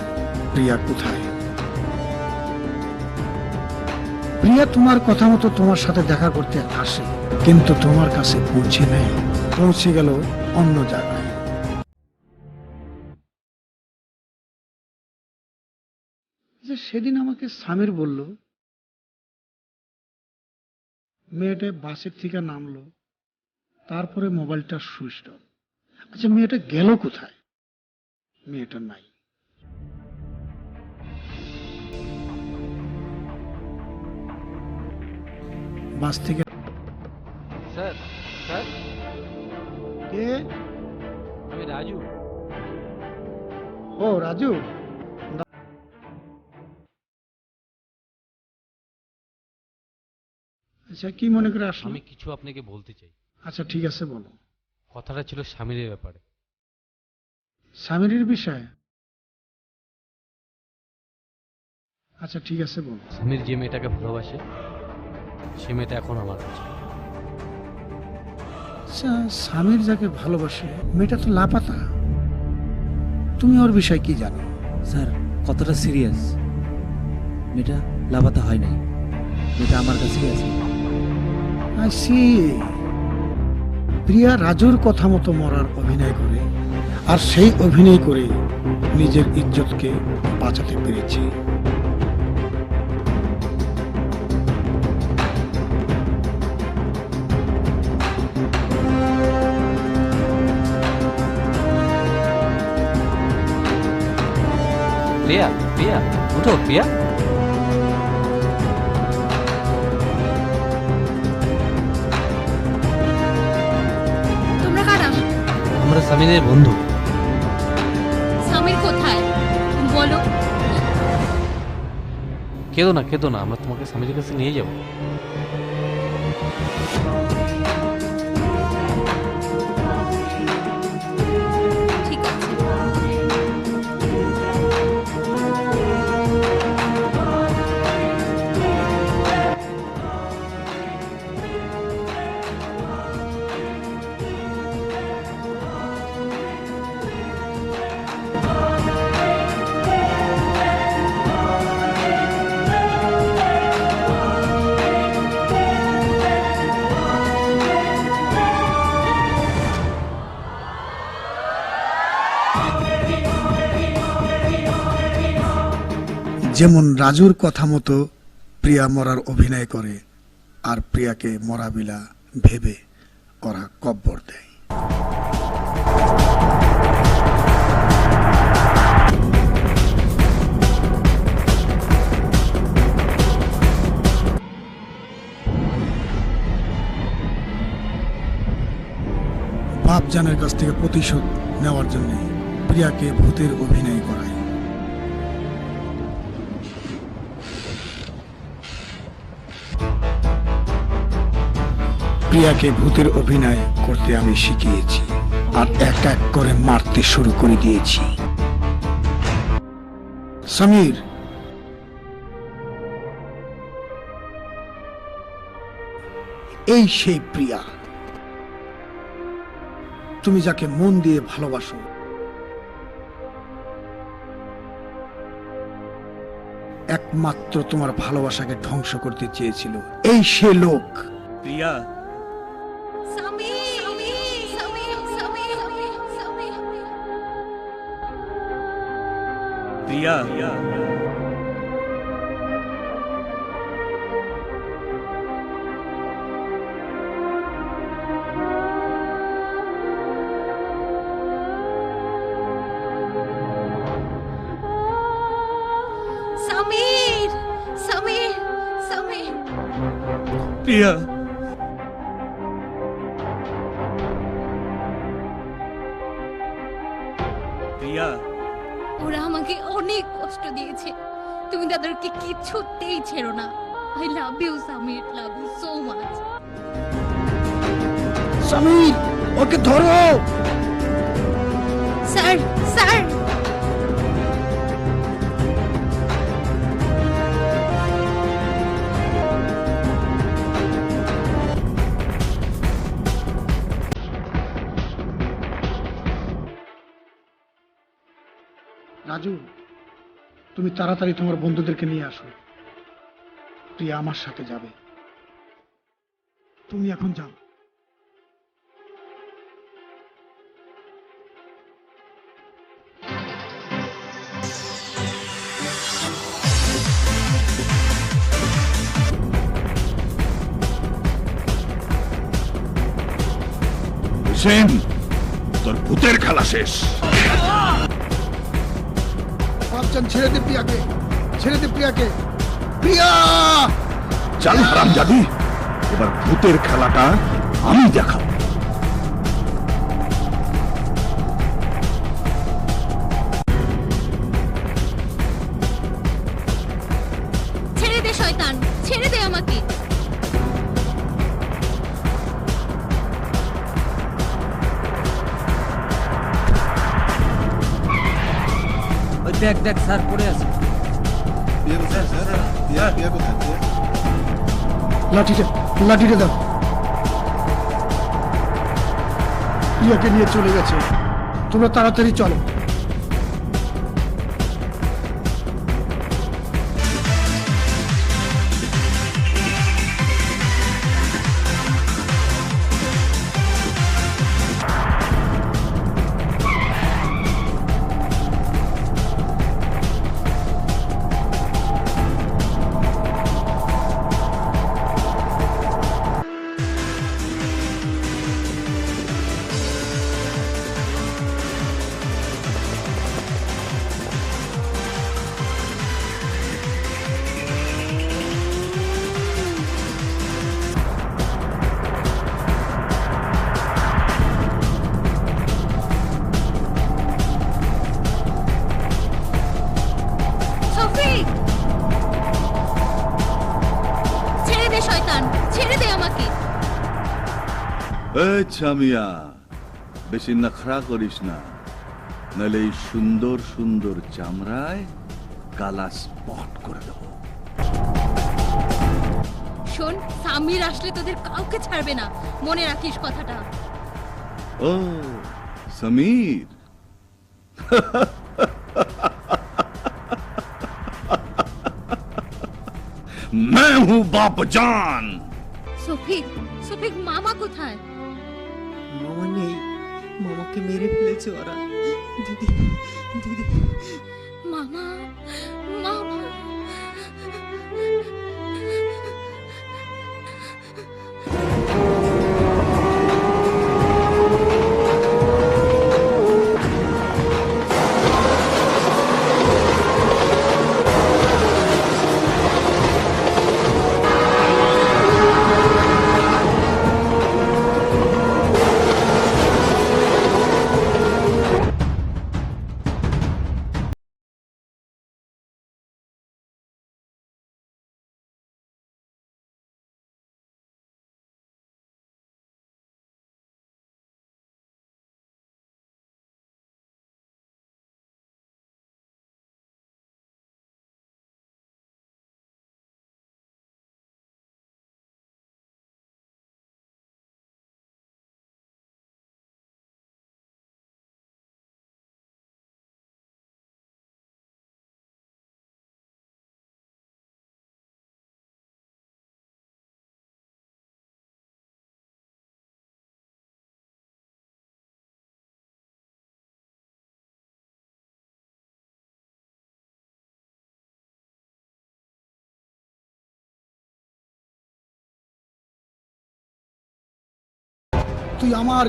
প্রিয়া কোথায়। প্রিয়া তোমার কথা মতো তোমার সাথে দেখা করতে আসে, কিন্তু তোমার কাছে পৌঁছে নেই, পৌঁছে গেল অন্য জায়গায়। যে সেদিন আমাকে সামির বলল মেয়েটা বাসের থেকে নামলো, তারপরে মোবাইলটা সুইচ অফ। আচ্ছা মেয়েটা গেল কোথায়? মেয়েটা নাই। বাস থেকে স্যার স্যার, কে? আমি রাজু। ও রাজু, আচ্ছা কি মনে করে আসলো? আমি কিছু আপনাকে বলতে চাই। আচ্ছা ঠিক আছে বলো। কথাটা ছিল স্বামীর ব্যাপারে। স্বামীর বিষয়ে? আচ্ছা ঠিক আছে বলো। স্বামীর যে মেয়েটাকে ভালোবাসে, সে মেয়েটা এখন আমার কাছে। আচ্ছা স্বামীর যাকে ভালোবাসে মেয়েটা তো লাপাতা, তুমি ওর বিষয় কি জানো? স্যার কতটা সিরিয়াস? মেয়েটা লাপাতা হয় নাই, মেয়েটা আমার কাছেই আছে। I see. প্রিয়া রাজুর কথা মতো মরার অভিনয় করে, আর সেই অভিনয় করে নিজের ইজ্জতকে বাঁচাতে পেরেছে। প্রিয়া, প্রিয়া উঠো প্রিয়া। তোমরা কারা? আমরা স্বামীর বন্ধু। স্বামীর কোথায় বলো? কেঁদো না, কেঁদো না, আমরা তোমাকে স্বামীর কাছে নিয়ে যাবো। ঠিক আছে। যেমন রাজুর কথা মতো প্রিয়া মরার অভিনয় করে, আর প্রিয়াকে মরাবিলা ভেবে ওরা কব্বর দেয়। বাপজানের কাছ থেকে প্রতিশোধ নেওয়ার জন্য প্রিয়াকে ভূতের অভিনয় করায়। প্রিয়াকে ভূতের অভিনয় করতে আমি শিখিয়েছি, আর এক এক করে মারতে শুরু করে দিয়েছি। সমীর, এই সেই প্রিয়া, তুমি যাকে মন দিয়ে ভালোবাসো। একমাত্র তোমার ভালোবাসাকে ধ্বংস করতে চেয়েছিল এই সে লোক। প্রিয়া, প্রিয়া, সমীর, সমীর, সমীর। প্রিয়া, প্রিয়া, ওরা আমাকে অনেক কষ্ট দিয়েছে, তুমি তাদেরকে কিছুতেই ছেড়ো না। I love you Samir, love you so much. Samir, ওকে ধরো। Sir, sir. রাজু, তুমি তাড়াতাড়ি তোমার বন্ধুদেরকে নিয়ে আসো। প্রিয়া আমার সাথে যাবে। তুমি এখন যাও। হোসেন, তোর ভূতের খেলা শেষ। বাপজান, ছেড়ে দে প্রিয়াকে, ছেড়ে দে প্রিয়াকে। প্রিয়া! চল হারামজাদি, এবার ভূতের খেলাটা আমি দেখাবো। ছেড়ে দে শয়তান, ছেড়ে দে আমাকে। ওই দেখ দেখ স্যার পড়ে আছে। লাঠিটা, লাঠিটা দাও। প্রিয়াকে নিয়ে চলে গেছে, তোমরা তাড়াতাড়ি চলো। শফিক, ছেড়ে দে শয়তান, ছেড়ে দে আমাকে। এই ছামিয়া, বেশি নখরা করিস না, নাহলে এই সুন্দর সুন্দর চামড়ায় কালা স্পট করে দেবো। শোন, সামির আসলে তোদের কাউকে ছাড়বে না, মনে রাখিস কথাটা। ও समीर मैं हूं बापजान। শফিক, শফিক, মামা কোথায়? মামা নেই, মামাকে মেরে ফেলেছে ওরা। দিদি, দিদি। মামা, মামা। তুই আমার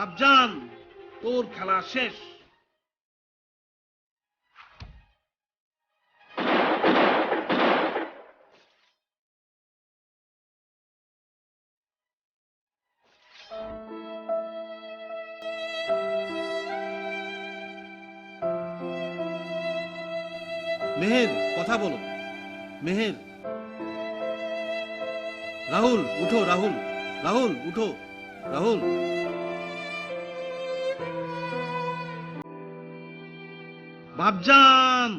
বাপজান, তোর খেলা শেষ। মেহের, কথা বলো। মেহের, রাহুল উঠো। রাহুল, রাহুল উঠো। রাহুল, বাপজান।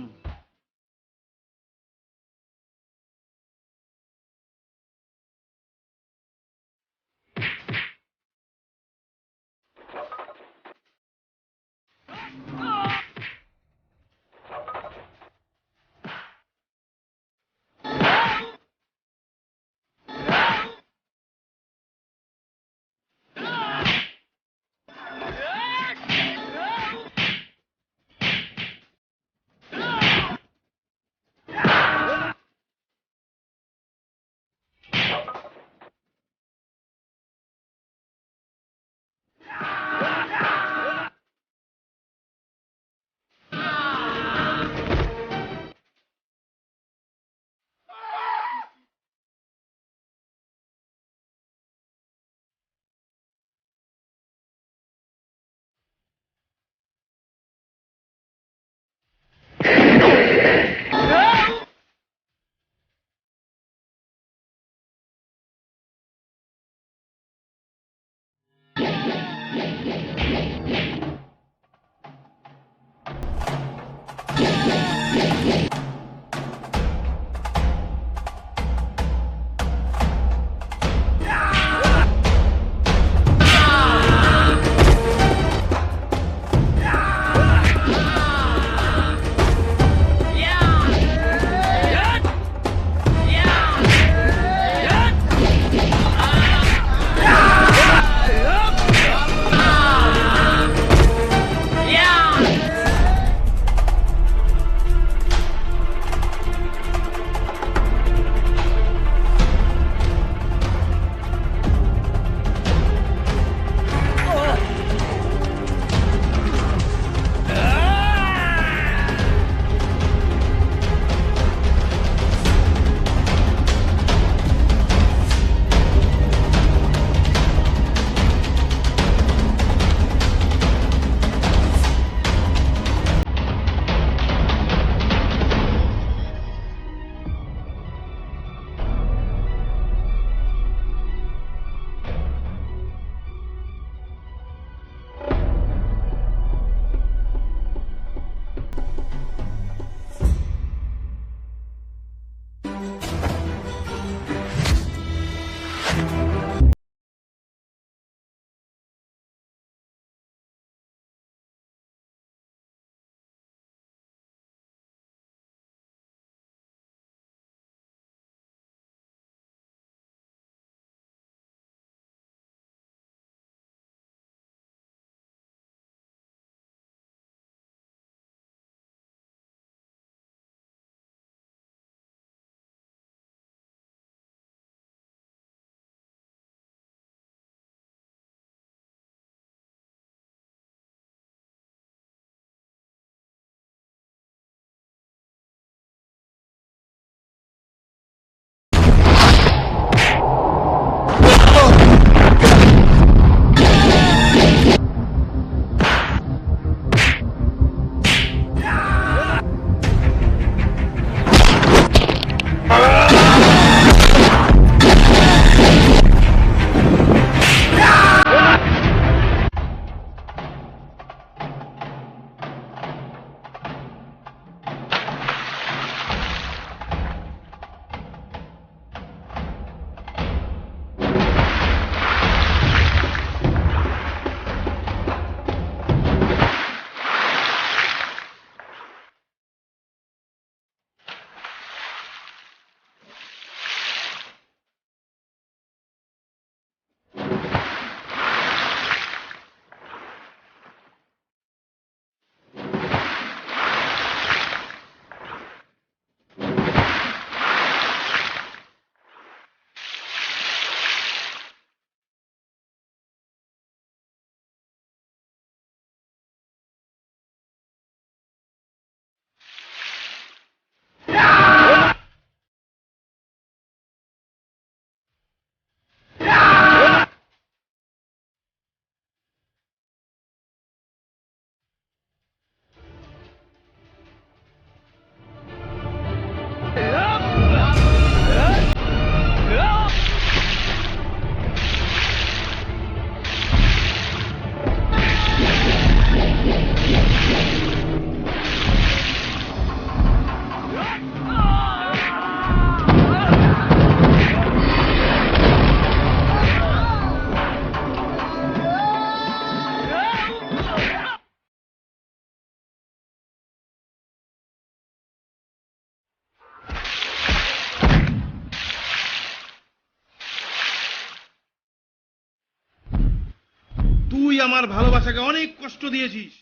আমার ভালোবাসাকে অনেক কষ্ট দিয়েছিস,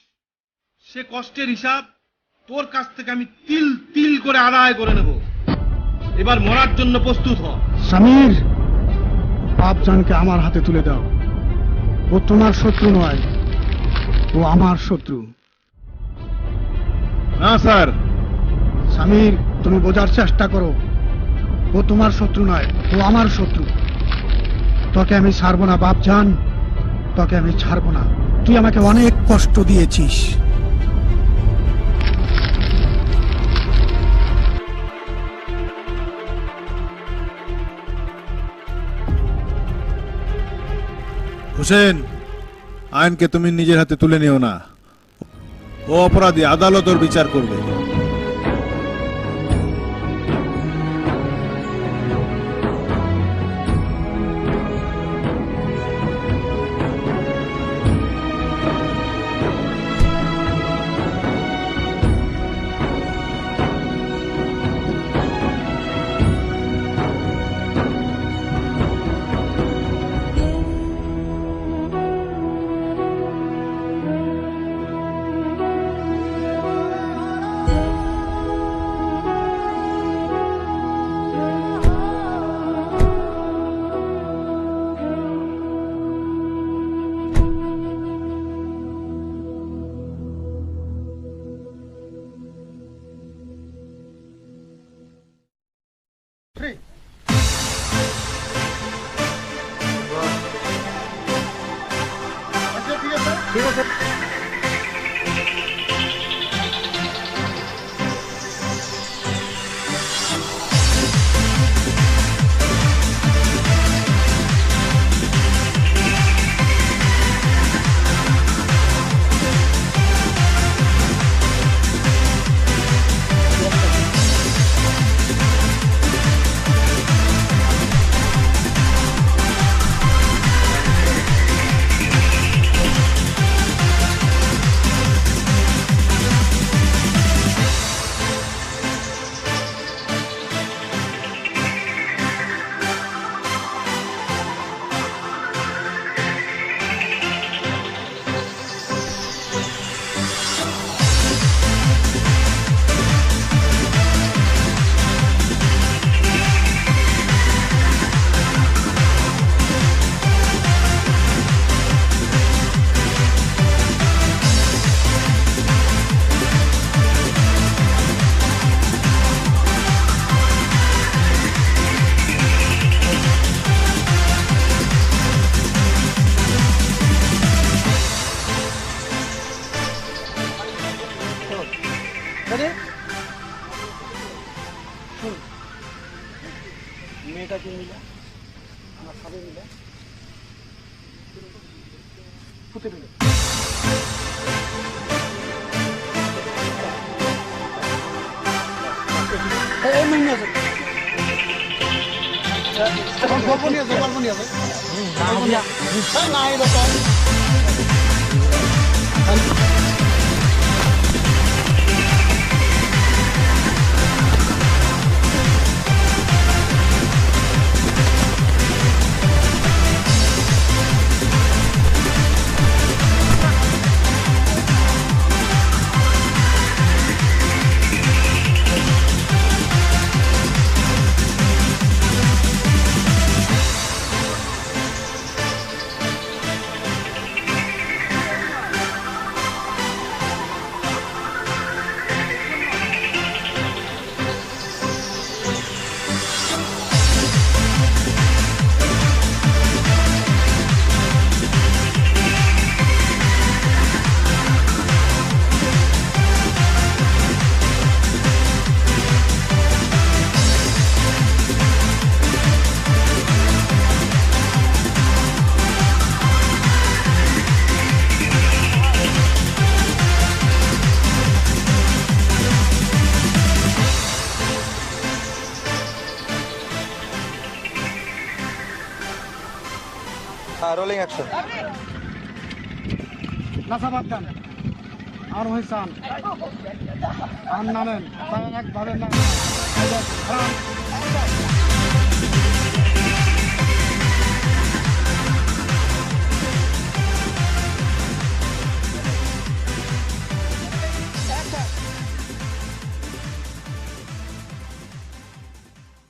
সে কষ্টের হিসাব তোর কাছ থেকে আমি তিল তিল করে আদায় করে নেব। এবার মরার জন্য প্রস্তুত হ। সমীর, বাপজানকে আমার হাতে তুলে দাও। ও তোমার শত্রু নয়, ও আমার শত্রু। না স্যার। সমীর, তুমি বোঝার চেষ্টা করো। ও তোমার শত্রু নয়, ও আমার শত্রু। তোকে আমি ছাড়বো না বাপজান, তোকে আমি ছাড়বো না। তুই আমাকে অনেক কষ্ট দিয়েছিস। হোসেন, আইনকে তুমি নিজের হাতে তুলে নিও না। ও অপরাধী, আদালত ওর বিচার করবে। ঠিক আছে। মেয়েটাকে মিলে আমার সবাই মিলে পুঁতে দিল। গল্প নিয়ে যাবে, গল্প নিয়ে যাবে না এলো তো। Rolling action. নাসাবাদ্দান আর হইসান আর নামেন একভাবে না